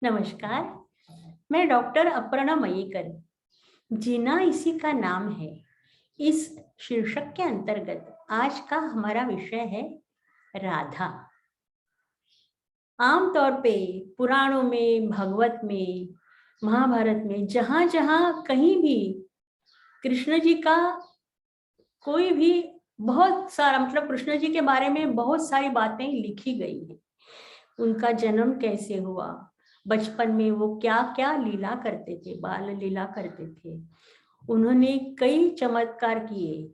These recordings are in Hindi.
नमस्कार। मैं डॉक्टर अपर्णा मयेकर। जीना इसी का नाम है। इस शीर्षक के अंतर्गत आज का हमारा विषय है राधा। आमतौर पे पुराणों में, भागवत में, महाभारत में जहां जहां कहीं भी कृष्ण जी का कोई भी बहुत सारा मतलब कृष्ण जी के बारे में बहुत सारी बातें लिखी गई हैं। उनका जन्म कैसे हुआ, बचपन में वो क्या क्या लीला करते थे, बाल लीला करते थे, उन्होंने कई चमत्कार किए,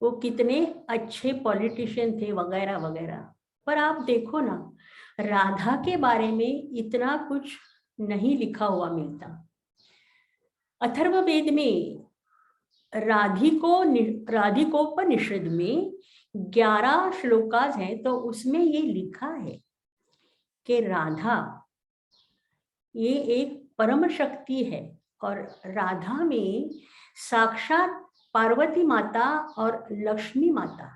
वो कितने अच्छे पॉलिटिशियन थे वगैरह वगैरह। पर आप देखो ना, राधा के बारे में इतना कुछ नहीं लिखा हुआ मिलता। अथर्ववेद में राधिकोपनिषद में 11 श्लोकास हैं, तो उसमें ये लिखा है कि राधा ये एक परम शक्ति है और राधा में साक्षात पार्वती माता और लक्ष्मी माता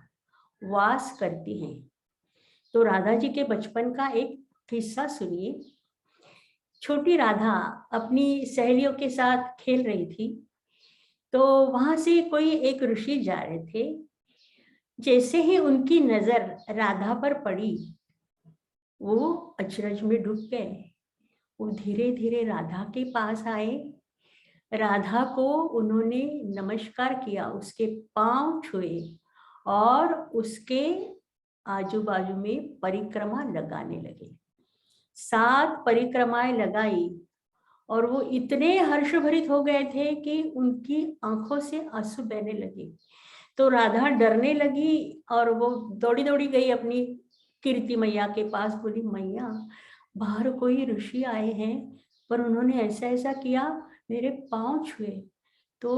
वास करती हैं। तो राधा जी के बचपन का एक किस्सा सुनिए। छोटी राधा अपनी सहेलियों के साथ खेल रही थी, तो वहां से कोई एक ऋषि जा रहे थे। जैसे ही उनकी नजर राधा पर पड़ी, वो अचरज में डूब गए। वो धीरे धीरे राधा के पास आए, राधा को उन्होंने नमस्कार किया, उसके पांव छुए और उसके आजू बाजू में परिक्रमा लगाने लगे। 7 परिक्रमाएं लगाई और वो इतने हर्षभरित हो गए थे कि उनकी आंखों से आंसू बहने लगे। तो राधा डरने लगी और वो दौड़ी दौड़ी गई अपनी कीर्ति मैया के पास। बोली, मैया, बाहर कोई ऋषि आए हैं, पर उन्होंने ऐसा ऐसा किया, मेरे पांव छुए। तो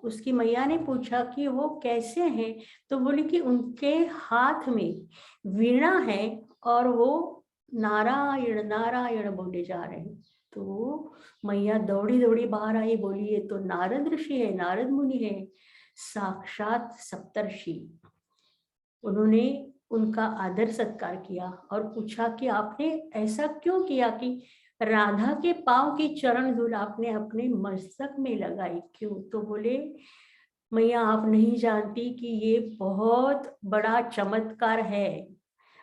उसकी मैया ने पूछा कि वो कैसे हैं, तो बोली कि उनके हाथ में वीणा है और वो नारायण नारायण बोले जा रहे हैं। तो मैया दौड़ी दौड़ी बाहर आई, बोली ये तो नारद ऋषि है, नारद मुनि है, साक्षात सप्तर्षि। उन्होंने उनका आदर सत्कार किया और पूछा कि आपने ऐसा क्यों किया कि राधा के पांव की चरण धूल आपने अपने मस्तक में लगाई, क्यों? तो बोले, मैया आप नहीं जानती कि ये बहुत बड़ा चमत्कार है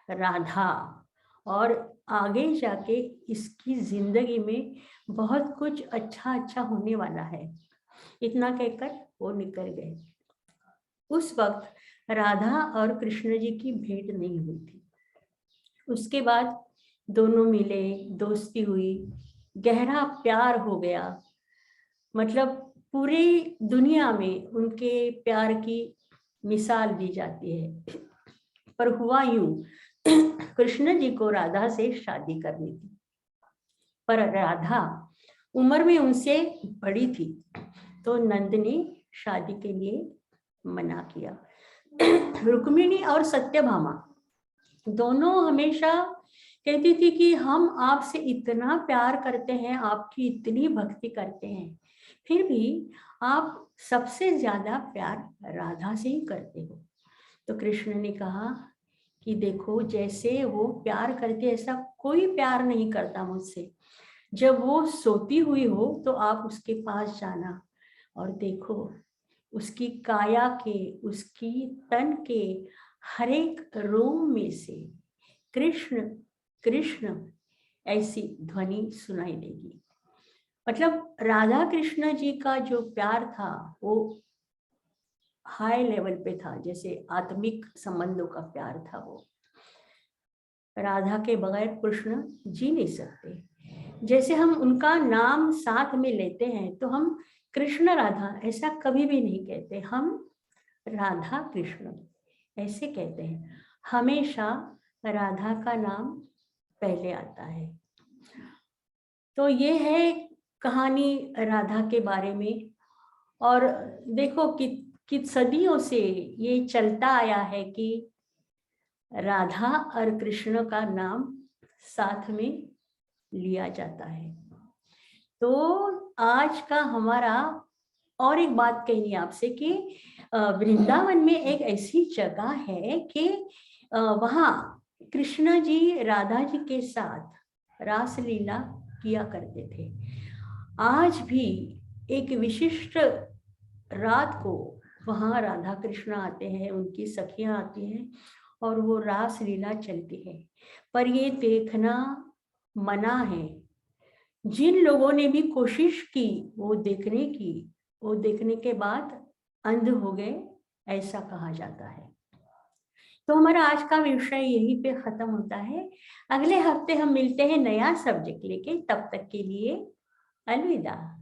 राधा, और आगे जाके इसकी जिंदगी में बहुत कुछ अच्छा अच्छा होने वाला है। इतना कहकर वो निकल गए। उस वक्त राधा और कृष्ण जी की भेंट नहीं हुई थी। उसके बाद दोनों मिले, दोस्ती हुई, गहरा प्यार हो गया। मतलब पूरी दुनिया में उनके प्यार की मिसाल दी जाती है। पर हुआ यूं, कृष्ण जी को राधा से शादी करनी थी, पर राधा उम्र में उनसे बड़ी थी, तो नंद ने शादी के लिए मना किया। रुक्मिणी और सत्यभामा दोनों हमेशा कहती थी कि हम आपसे इतना प्यार करते हैं, आपकी इतनी भक्ति करते हैं, फिर भी आप सबसे ज्यादा प्यार राधा से ही करते हो। तो कृष्ण ने कहा कि देखो, जैसे वो प्यार करते ऐसा कोई प्यार नहीं करता मुझसे। जब वो सोती हुई हो तो आप उसके पास जाना और देखो, उसकी काया के, उसकी तन के हर एक रोम में से कृष्ण कृष्ण ऐसी ध्वनि सुनाई देगी। मतलब राधा कृष्ण जी का जो प्यार था वो हाई लेवल पे था, जैसे आत्मिक संबंधों का प्यार था। वो राधा के बगैर कृष्ण जी नहीं सकते। जैसे हम उनका नाम साथ में लेते हैं तो हम कृष्ण राधा ऐसा कभी भी नहीं कहते, हम राधा कृष्ण ऐसे कहते हैं। हमेशा राधा का नाम पहले आता है। तो ये है कहानी राधा के बारे में। और देखो कि सदियों से ये चलता आया है कि राधा और कृष्ण का नाम साथ में लिया जाता है। तो आज का हमारा और एक बात कहनी है आपसे कि वृंदावन में एक ऐसी जगह है कि वहाँ कृष्ण जी राधा जी के साथ रास लीला किया करते थे। आज भी एक विशिष्ट रात को वहाँ राधा कृष्ण आते हैं, उनकी सखियां आती हैं और वो रास लीला चलती है। पर ये देखना मना है। जिन लोगों ने भी कोशिश की वो देखने की, वो देखने के बाद अंध हो गए, ऐसा कहा जाता है। तो हमारा आज का विषय यहीं पे खत्म होता है। अगले हफ्ते हम मिलते हैं नया सब्जेक्ट लेके। तब तक के लिए अलविदा।